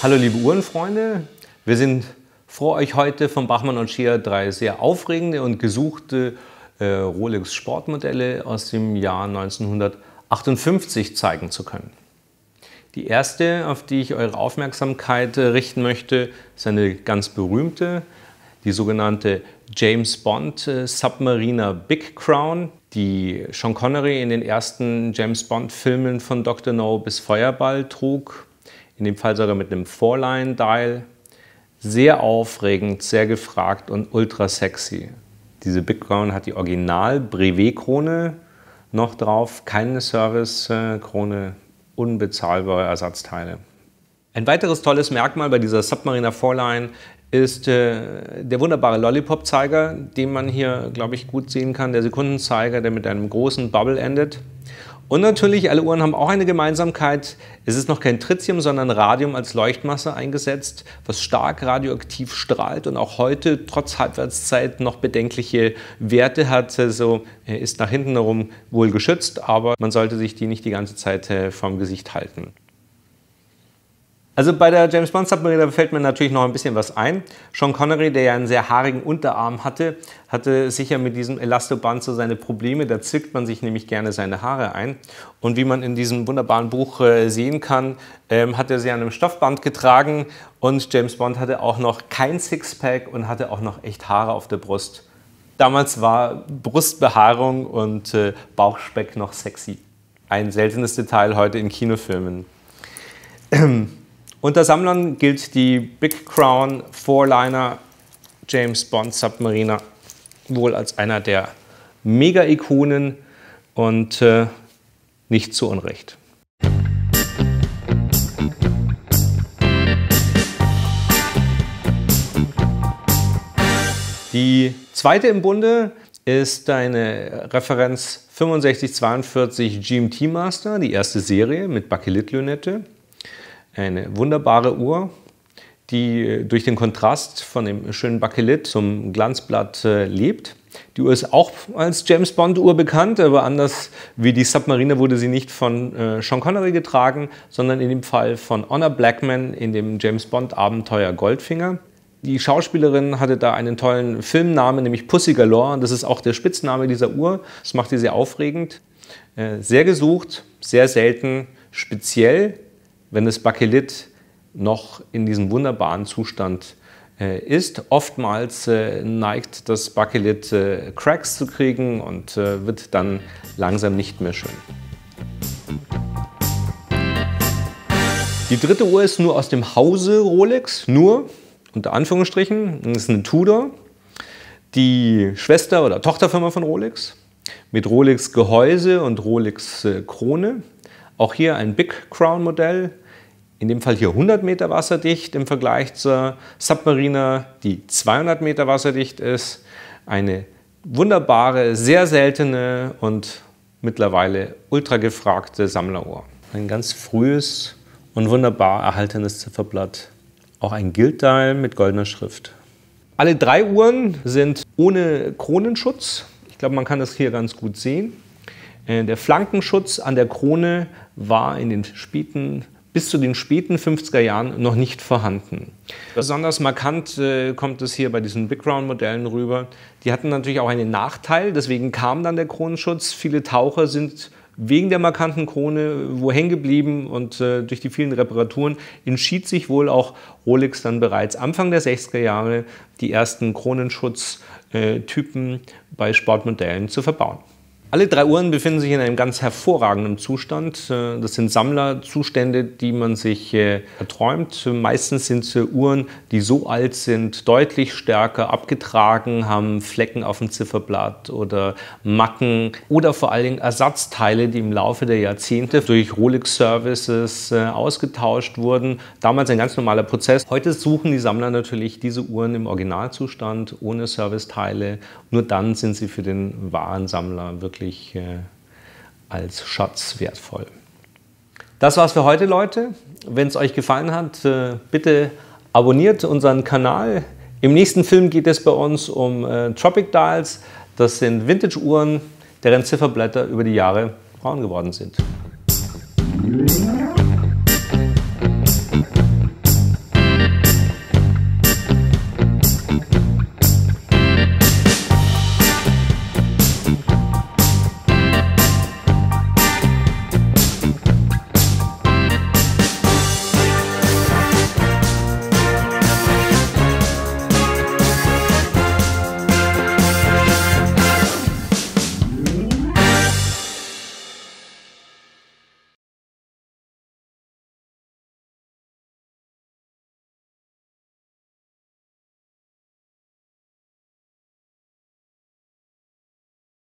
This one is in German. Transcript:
Hallo liebe Uhrenfreunde, wir sind froh, euch heute von Bachmann und Schier 3 sehr aufregende und gesuchte Rolex Sportmodelle aus dem Jahr 1958 zeigen zu können. Die erste, auf die ich eure Aufmerksamkeit richten möchte, ist eine ganz berühmte, die sogenannte James Bond Submariner Big Crown, die Sean Connery in den ersten James Bond Filmen von Dr. No bis Feuerball trug. In dem Fall sogar mit einem Four-Line-Dial. Sehr aufregend, sehr gefragt und ultra sexy. Diese Big Crown hat die Original-Brevet-Krone noch drauf, keine Service-Krone, unbezahlbare Ersatzteile. Ein weiteres tolles Merkmal bei dieser Submariner Four-Line ist der wunderbare Lollipop-Zeiger, den man hier, glaube ich, gut sehen kann. Der Sekundenzeiger, der mit einem großen Bubble endet. Und natürlich, alle Uhren haben auch eine Gemeinsamkeit. Es ist noch kein Tritium, sondern Radium als Leuchtmasse eingesetzt, was stark radioaktiv strahlt und auch heute trotz Halbwertszeit noch bedenkliche Werte hat. Also ist nach hinten herum wohl geschützt, aber man sollte sich die nicht die ganze Zeit vorm Gesicht halten. Also bei der James Bond Submariner fällt mir natürlich noch ein bisschen was ein. Sean Connery, der ja einen sehr haarigen Unterarm hatte sicher mit diesem Elastoband so seine Probleme. Da zückt man sich nämlich gerne seine Haare ein. Und wie man in diesem wunderbaren Buch sehen kann, hat er sie an einem Stoffband getragen. Und James Bond hatte auch noch kein Sixpack und hatte auch noch echt Haare auf der Brust. Damals war Brustbehaarung und Bauchspeck noch sexy. Ein seltenes Detail heute in Kinofilmen. Unter Sammlern gilt die Big Crown Four-Liner James Bond Submariner wohl als einer der Mega-Ikonen und nicht zu Unrecht. Die zweite im Bunde ist eine Referenz 6542 GMT Master, die erste Serie mit Bakelit-Lünette. Eine wunderbare Uhr, die durch den Kontrast von dem schönen Bakelit zum Glanzblatt lebt. Die Uhr ist auch als James Bond Uhr bekannt, aber anders wie die Submariner wurde sie nicht von Sean Connery getragen, sondern in dem Fall von Honor Blackman in dem James Bond Abenteuer Goldfinger. Die Schauspielerin hatte da einen tollen Filmnamen, nämlich Pussy Galore, und das ist auch der Spitzname dieser Uhr. Das macht sie sehr aufregend, sehr gesucht, sehr selten, speziell wenn das Bakelit noch in diesem wunderbaren Zustand ist. Oftmals neigt das Bakelit Cracks zu kriegen und wird dann langsam nicht mehr schön. Die dritte Uhr ist nur aus dem Hause Rolex, nur unter Anführungsstrichen. Das ist eine Tudor, die Schwester- oder Tochterfirma von Rolex, mit Rolex Gehäuse und Rolex Krone. Auch hier ein Big Crown Modell, in dem Fall hier 100 Meter wasserdicht im Vergleich zur Submariner, die 200 Meter wasserdicht ist. Eine wunderbare, sehr seltene und mittlerweile ultra gefragte Sammleruhr. Ein ganz frühes und wunderbar erhaltenes Zifferblatt. Auch ein Guild-Dial mit goldener Schrift. Alle drei Uhren sind ohne Kronenschutz. Ich glaube, man kann das hier ganz gut sehen. Der Flankenschutz an der Krone war bis zu den späten 50er Jahren noch nicht vorhanden. Besonders markant kommt es hier bei diesen Big Crown Modellen rüber. Die hatten natürlich auch einen Nachteil, deswegen kam dann der Kronenschutz. Viele Taucher sind wegen der markanten Krone wo hängen geblieben und durch die vielen Reparaturen entschied sich wohl auch Rolex dann bereits Anfang der 60er Jahre die ersten Kronenschutztypen bei Sportmodellen zu verbauen. Alle drei Uhren befinden sich in einem ganz hervorragenden Zustand. Das sind Sammlerzustände, die man sich erträumt. Meistens sind es Uhren, die so alt sind, deutlich stärker abgetragen, haben Flecken auf dem Zifferblatt oder Macken oder vor allen Dingen Ersatzteile, die im Laufe der Jahrzehnte durch Rolex Services ausgetauscht wurden. Damals ein ganz normaler Prozess. Heute suchen die Sammler natürlich diese Uhren im Originalzustand, ohne Serviceteile. Nur dann sind sie für den wahren Sammler wirklich als Schatz wertvoll. Das war's für heute, Leute. Wenn es euch gefallen hat, bitte abonniert unseren Kanal. Im nächsten Film geht es bei uns um Tropic Dials. Das sind Vintage-Uhren, deren Zifferblätter über die Jahre braun geworden sind.